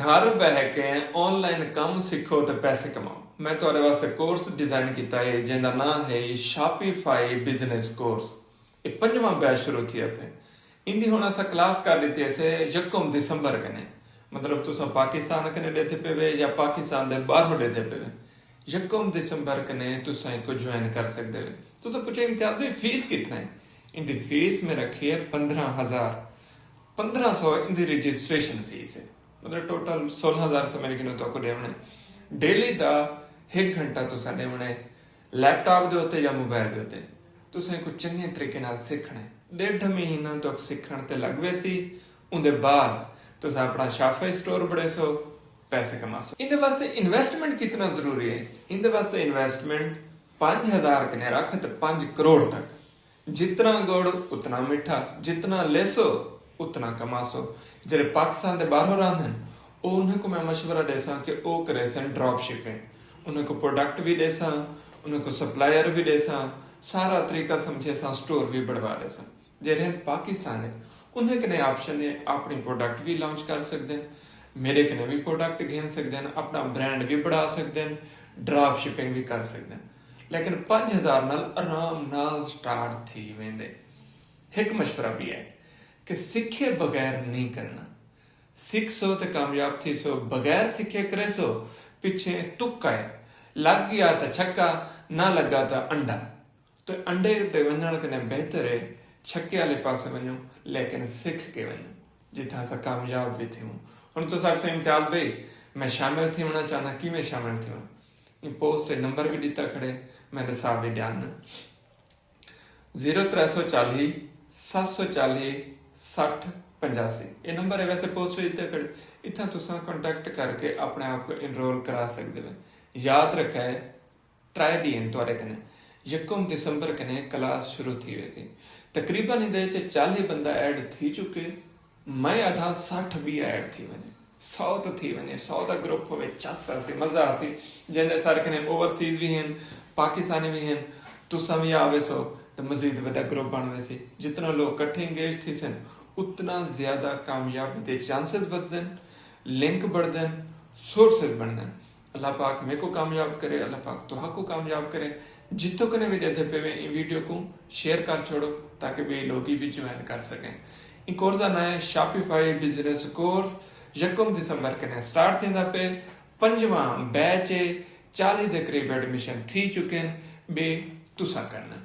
घर बह के ऑनलाइन काम सीखो तो पैसे कमाओ। मैं तुम्हारे वास्ते कोर्स डिजाइन किया है जिसका नाम है शॉपिफाई बिजनेस कोर्स। ये 5वां बैच शुरू थी पे इंदी हुण असां क्लास कर दी से यकम दिसंबर कने, मतलब तुसां पाकिस्तान कने देते पे या पाकिस्तान दे बाहरों देते पे यकम दिसंबर कने तुसां इनको ज्वाइन कर सकते हो। तुसां पूछे इम्तियाज भाई फीस कितना है? इनकी फीस में रखी है 15,000, 1500 इनकी रजिस्ट्रेशन फीस है, मतलब टोटल 16,000 समझ के तो देवने। डेली का 1 घंटा तुसा देवना है लैपटॉप के उत्ते या मोबाइल के उत्ते। तुसें को चंगे तरीके नाल सीखना है। 1.5 महीना तक सीखण ते लगवे सी, उनके बाद तुसा अपना शॉपिफाई स्टोर बड़े सो, पैसे कमा सो। इनके वास्ते इन्वेस्टमेंट कितना जरूरी है? इनके वास्ते इन्वेस्टमेंट 5,000 कने रख तो 5 करोड़ तक। जितना गुड़ उतना मीठा, जितना लेसो उतना कमासो। जेरे पाकिस्तान के बाहरों रहते हैं उनको मैं मशवरा देसा कि वो करे सन ड्रॉप शिपिंग। उनको प्रोडक्ट भी देसा, उनको सप्लायर भी देसा, सारा तरीका समझे सा, स्टोर भी बढ़वा देसा। जेरे पाकिस्तान है उन्हें कने ऑप्शन है अपनी प्रोडक्ट भी लॉन्च कर सकते हैं, मेरे कने भी प्रोडक्ट घेन सकते हैं, अपना ब्रांड भी बढ़ा सकते हैं, ड्रॉप शिपिंग भी कर सकते हैं। लेकिन 5,000 नाल आराम नाल स्टार्ट थी वेंदे। एक मशवरा भी है कि सीखे बगैर नहीं करना। सीख सो तो कामयाब थी सो, बगैर सीखे करे सो पीछे तुक्का है। लग गया तो छक्का, ना लगा तो अंडा। तो अंडे ते वञण कने बेहतर है छक्के वाले पास वञो, लेकिन सीख के वञो जिथा असां कामयाब भी थियूं। हुण तो साहब से इम्तियाज भाई मैं शामिल थी होना चाहना, कि मैं शामिल थी होना पोस्ट नंबर भी दिता खड़े, मैंने साहब भी ध्यान 0340 740 60 85 ये नंबर है। वैसे पोस्ट दिते खड़े, इतना तुसा कॉन्टैक्ट करके अपने आप को इनरोल करा सकते हो। याद रखा है ट्राई दी तुआरे कने यकम दिसंबर कने क्लास शुरू थी वैसी। तकरीबन इहदे 40 बंदा ऐड थी चुके, मैं आधा 60 भी ऐड थी वने, 100 तो थी वने। 100 का ग्रुप होवे चस्सा सी मजा आसी। जिंदे सारे कने ओवरसीज भी हैं, पाकिस्तानी भी हैं। तुसा भी आवे सो तो मजीद बड़ा ग्रुप बनवे सी। जितना लोग इकट्ठे इंगेज थी सन उतना ज्यादा कामयाबी के चांसेस बढ़दन, लिंक बढ़दन, सोर्सेज बढ़दन। अल्लाह पाक मेरे को कामयाब करे, अल्लाह पाक तुहा को कामयाब करे। जितो कने भी देते पे वीडियो को शेयर कर छोड़ो ताकि भी लोग भी ज्वाइन कर सकें। इन कोर्स का नाम है शॉपिफाई बिजनेस कोर्स। यकम दिसंबर कने स्टार्ट थींदा पे। 5वां बैच 40 के करीब एडमिशन थी चुके हैं। बे तुसा करना।